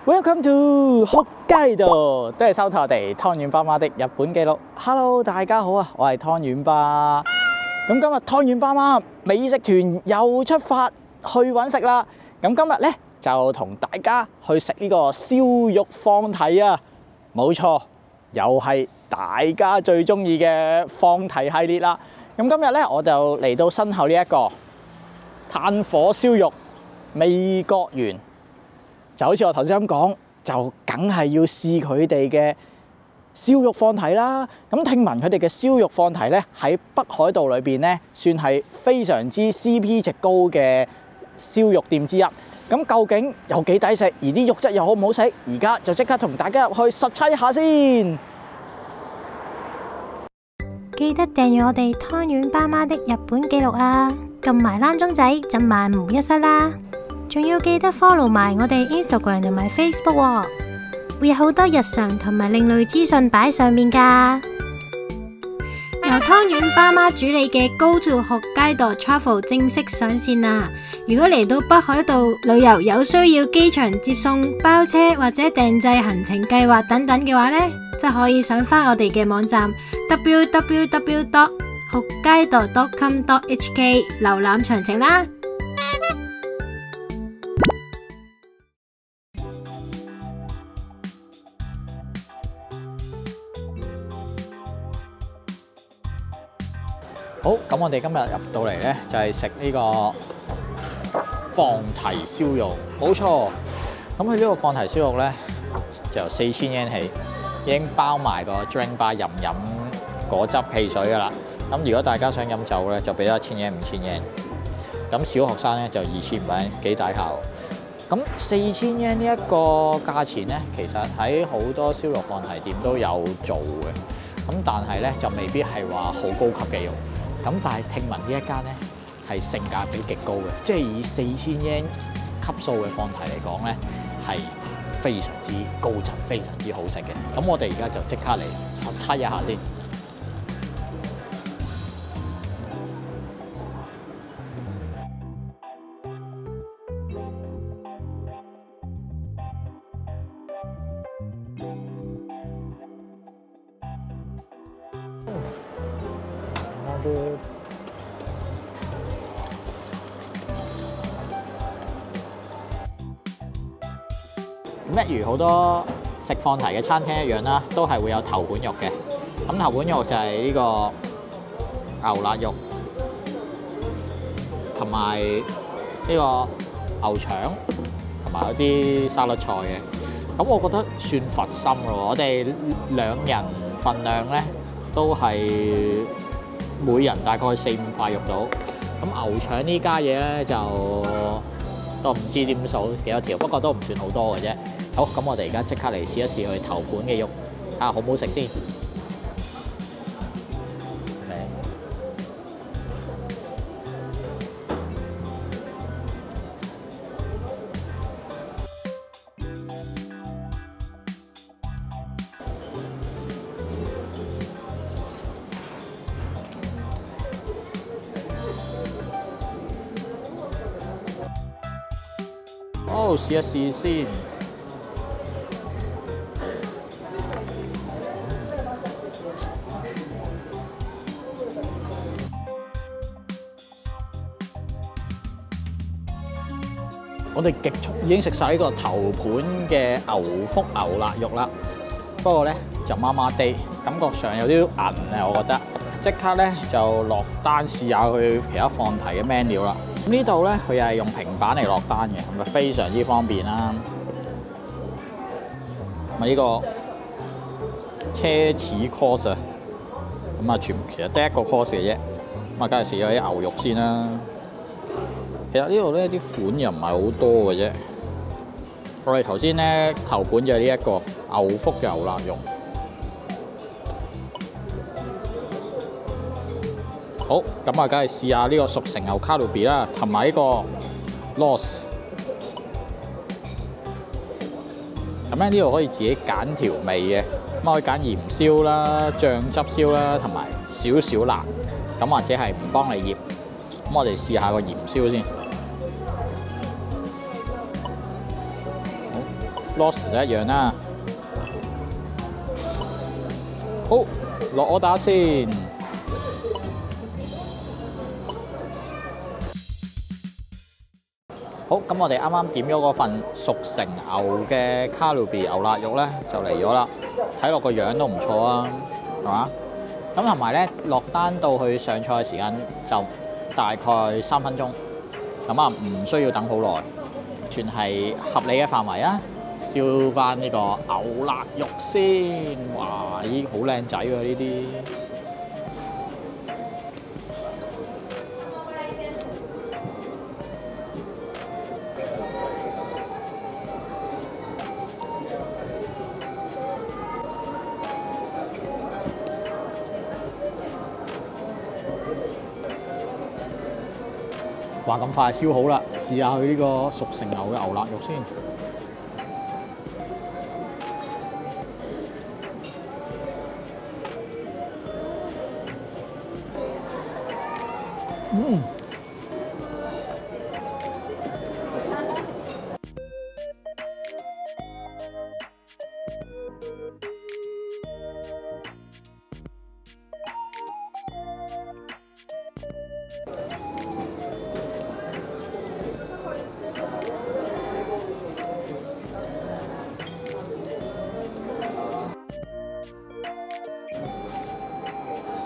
Welcome to 學街道，多謝收睇我哋湯圓爸媽的日本記錄。Hello， 大家好啊，我係湯圓爸。咁今日湯圓爸媽美食團又出發去揾食啦。咁今日咧就同大家去食呢個燒肉放題啊！冇錯，又係大家最中意嘅放題系列啦。咁今日咧我就嚟到身後呢一個炭火燒肉味覺園。就好似我頭先咁講，就梗係要試佢哋嘅燒肉放題啦。咁聽聞佢哋嘅燒肉放題咧，喺北海道裏邊咧，算係非常之 CP 值高嘅燒肉店之一。咁究竟有幾抵食，而啲肉質又好唔好食？而家就即刻同大家入去實測一下先。記得訂閱我哋湯圓爸媽的日本記錄啊！撳埋欄鐘仔就萬無一失啦。仲要記得 follow 埋我哋 Instagram 同埋 Facebook 喎，會有好多日常同埋另類資訊擺上面㗎。由湯圓爸媽主理嘅 Go to 學街道 Travel 正式上線啦！如果嚟到北海道旅遊有需要機場接送、包車或者訂製行程計劃等等嘅話呢，就可以上返我哋嘅網站 www.學街道 .com.hk 瀏覽詳情啦。好，咁我哋今日入到嚟咧，就係食呢個放題燒肉，冇錯。咁佢呢個放題燒肉咧，就4000yen起，已經包埋個 drink bar 飲果汁汽水噶啦。咁如果大家想飲酒咧，就俾咗1000 yen、5000 yen。咁小學生咧就2500 yen，幾抵下。咁4000 yen呢一個價錢咧，其實喺好多燒肉放題店都有做嘅。咁但係咧就未必係話好高級嘅肉。咁但係聽聞呢一間咧係性價比極高嘅，即係以4000 yen 級數嘅放題嚟講咧，係非常之高質、非常之好食嘅。咁我哋而家就即刻嚟實測一下先。咁一如好多食放題嘅餐廳一樣啦，都係會有頭盤肉嘅。咁頭盤肉就係呢個牛肋肉，同埋呢個牛腸，同埋嗰啲沙律菜嘅。咁我覺得算佛心咯。我哋2人份量咧，都係每人大概4-5塊肉到。咁牛腸呢家嘢咧就都唔知點數幾多條，不過都唔算好多嘅啫。好，咁我哋而家即刻嚟試一試佢頭盤嘅肉，睇下好唔好食先。好，試一試先。我哋極速已經食晒呢個頭盤嘅牛腹牛肋肉啦，不過咧就麻麻地，感覺上有啲韌啊，我覺得。即刻咧就落單試下佢其他放題嘅 menu 啦。咁呢度咧佢又係用平板嚟落單嘅，咁啊非常之方便啦。咁啊呢個奢侈 course 啊，咁啊其實得一個 course 嘅啫。咁啊梗係試咗啲牛肉先啦。其實呢度咧啲款又唔係好多嘅啫。我哋頭先咧頭盤就係呢一個牛腹牛肋肉。好，咁啊，梗係試下呢個熟成牛卡路比啦，同埋呢個 loss。咁咧呢度可以自己揀調味嘅，咁可以揀鹽燒啦、醬汁燒啦，同埋少少辣。咁或者係唔幫你醃。咁我哋試下個鹽燒先。Lost 都一樣啦。好，落order先。好，咁我哋啱啱點咗嗰份熟成牛嘅卡路比牛肋肉咧，就嚟咗啦。睇落個樣都唔錯啊，係嘛？咁同埋咧，落單到去上菜嘅時間就大概3分鐘，咁啊唔需要等好耐，全係合理嘅範圍啊！燒翻呢個牛肋肉先，哇！咦，好靚仔喎呢啲。話咁快燒好啦，試下佢呢個熟成牛嘅牛肋肉先。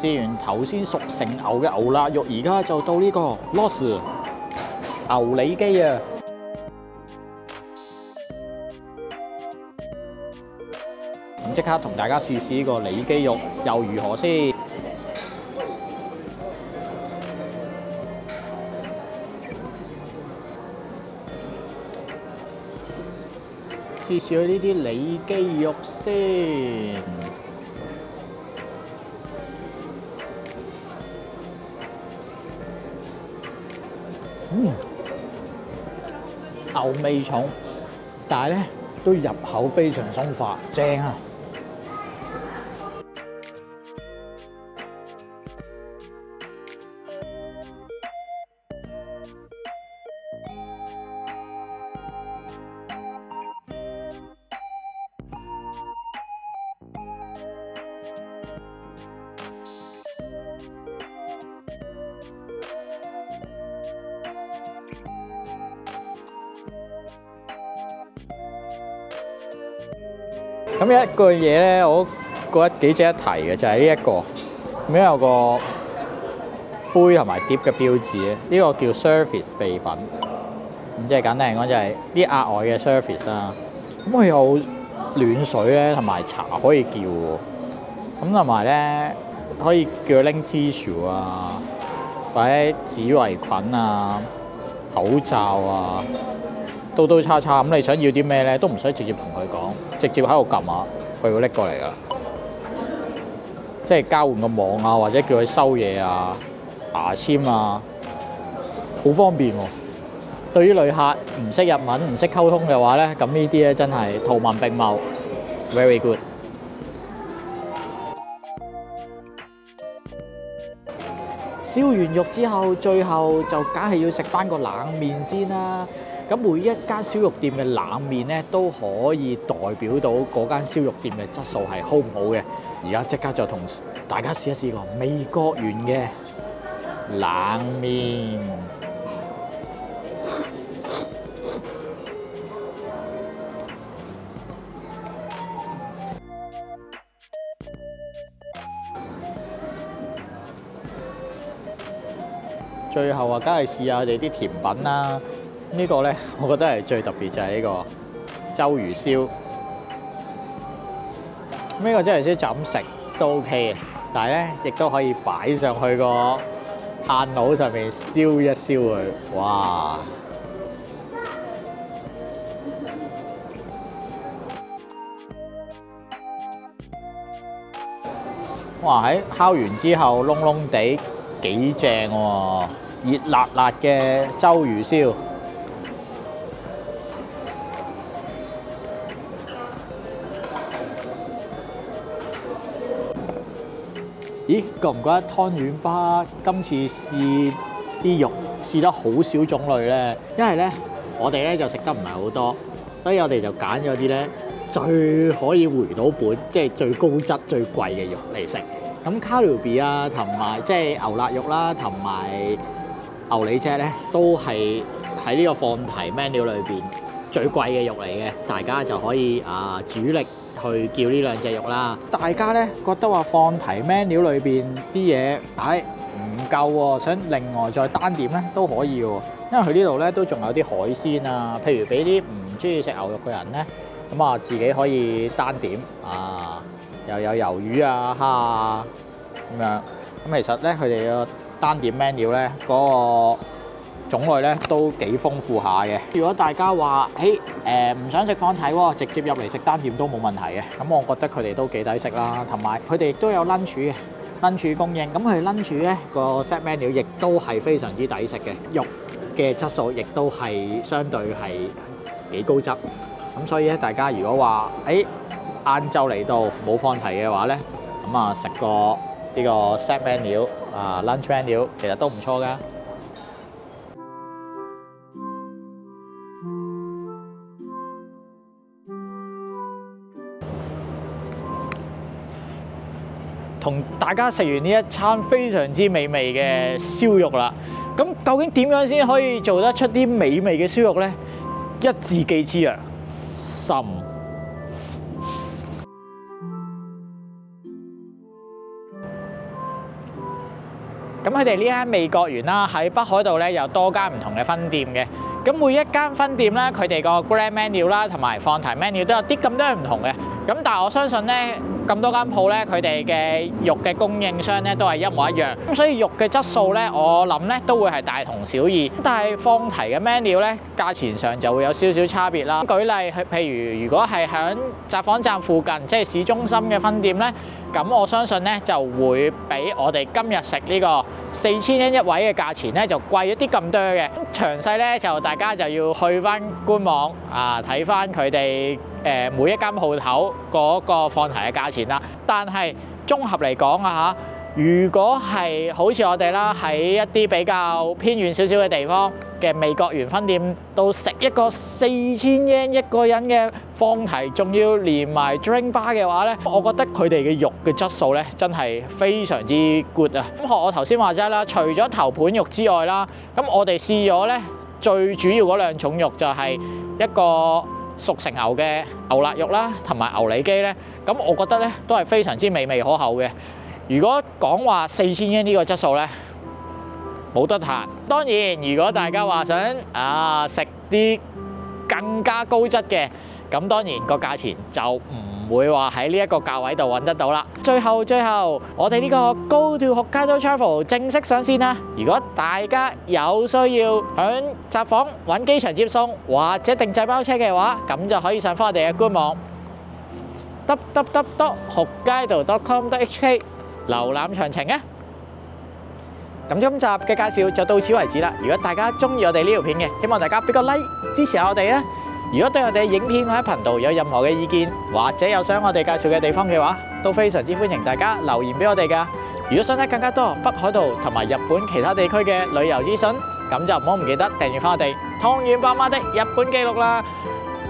試完頭先熟成牛嘅牛肋肉，而家就到呢個 Lost 牛里肌啊！咁即刻同大家試試呢個里肌肉又如何先？試試佢呢啲里肌肉先。牛味重，但係咧都入口非常鬆化，正啊！咁有一句嘢咧，我覺得幾值得提嘅就係呢一個，咁樣有個杯同埋碟嘅標誌咧，呢個叫 service 備品，咁即係簡單嚟講就係啲額外嘅 service 啦。咁佢有暖水咧，同埋茶可以叫喎，咁同埋咧可以叫佢拎 tissue 啊，或者紙圍裙啊、口罩啊。刀刀叉叉咁，你想要啲咩咧，都唔使直接同佢講，直接喺度撳下，佢會拎過嚟噶。即係交換個網啊，或者叫佢收嘢啊、牙籤啊，好方便喎。對於旅客唔識日文、唔識溝通嘅話咧，咁呢啲咧真係圖文並茂 ，very good。燒完肉之後，最後就梗係要食翻個冷麵先啦。咁每一間燒肉店嘅冷麵咧，都可以代表到嗰間燒肉店嘅質素係好唔好嘅。而家即刻就同大家試一試個味覺園嘅冷麵。最後啊，梗係試下佢哋啲甜品啦。呢個咧，我覺得係最特別就係呢個周魚燒。呢個周魚燒就咁食都 OK 嘅，但係咧亦都可以擺上去個炭爐上面燒一燒佢，哇！哇！喺烤完之後燶燶地幾正喎，熱辣辣嘅周魚燒。咦，覺唔覺得湯圓吧今次試啲肉試得好少種類咧？因為咧我哋咧就食得唔係好多，所以我哋就揀咗啲咧最可以回到本，即係最高質、最貴嘅肉嚟食。咁卡路比啊，同埋即係牛肋肉啦，同埋牛脷脊咧，都係喺呢個放題 menu 裏邊最貴嘅肉嚟嘅。大家就可以主力去叫呢兩隻肉啦。大家咧覺得話放題 menu 裏邊啲嘢唔夠喎，想另外再單點咧都可以喎。因為佢呢度咧都仲有啲海鮮啊，譬如俾啲唔中意食牛肉嘅人咧，咁自己可以單點又有魷魚啊、蝦啊咁樣。咁其實咧佢哋個單點 menu 咧嗰個種類咧都幾豐富下嘅。如果大家話唔想食放題喎，直接入嚟食單點都冇問題嘅。咁我覺得佢哋都幾抵食啦，同埋佢哋亦都有 lunch 嘅。lunch 供應，咁佢 lunch 咧個 set menu 亦都係非常之抵食嘅，肉嘅質素亦都係相對係幾高質。咁所以咧，大家如果話晏晝嚟到冇放題嘅話咧，咁食個呢個 set menu lunch menu 其實都唔錯㗎。同大家食完呢一餐非常之美味嘅燒肉啦，咁究竟點樣先可以做得出啲美味嘅燒肉呢？一字記之曰：心。咁佢哋呢間味覺園啦，喺北海道咧有多間唔同嘅分店嘅。咁每一間分店咧，佢哋個 grand menu 啦，同埋放題 menu 都有啲咁多唔同嘅。咁但係我相信咧，咁多間鋪咧，佢哋嘅肉嘅供應商咧都係一模一樣。咁所以肉嘅質素咧，我諗咧都會係大同小異。但係放題嘅 menu 咧，價錢上就會有少少差別啦。舉例譬如，如果係響札幌站附近，即係市中心嘅分店咧，咁我相信咧就會比我哋今日食呢個4000円一位嘅價錢咧就貴一啲咁多嘅。詳細咧就大家就要去翻官網睇翻佢哋每一間鋪頭嗰個放題嘅價錢啦。但係綜合嚟講如果係好似我哋啦，喺一啲比較偏遠少少嘅地方嘅味覺園分店度食一個4000円一個人嘅放題，仲要連埋 drink bar 嘅話咧，我覺得佢哋嘅肉嘅質素咧真係非常之 good 啊！咁學我頭先話齋啦，除咗頭盤肉之外啦，咁我哋試咗咧最主要嗰兩種肉就係一個熟成牛嘅牛肋肉啦，同埋牛脷肌咧，咁我覺得咧都係非常之美味可口嘅。如果講話4000円呢個質素咧，冇得彈。當然，如果大家話想食啲更加高質嘅，咁當然個價錢就唔會話喺呢一個價位度揾得到啦。最後，我哋呢個 Go to Hokkaido Travel 正式上線啦！如果大家有需要響札幌揾機場接送或者定製包車嘅話，咁就可以上翻我哋嘅官網www.hokkaido.com.hk 瀏覽詳情啊！咁今集嘅介紹就到此為止啦。如果大家中意我哋呢條片嘅，希望大家俾個 like 支持下我哋啊！如果對我哋影片或者頻道有任何嘅意見，或者有想我哋介紹嘅地方嘅話，都非常之歡迎大家留言俾我哋噶。如果想睇更加多北海道同埋日本其他地區嘅旅遊資訊，咁就唔好唔記得訂閱翻我哋湯圓爸媽的日本記錄啦。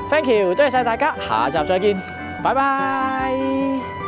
Thank you，多謝晒大家，下集再見，拜拜。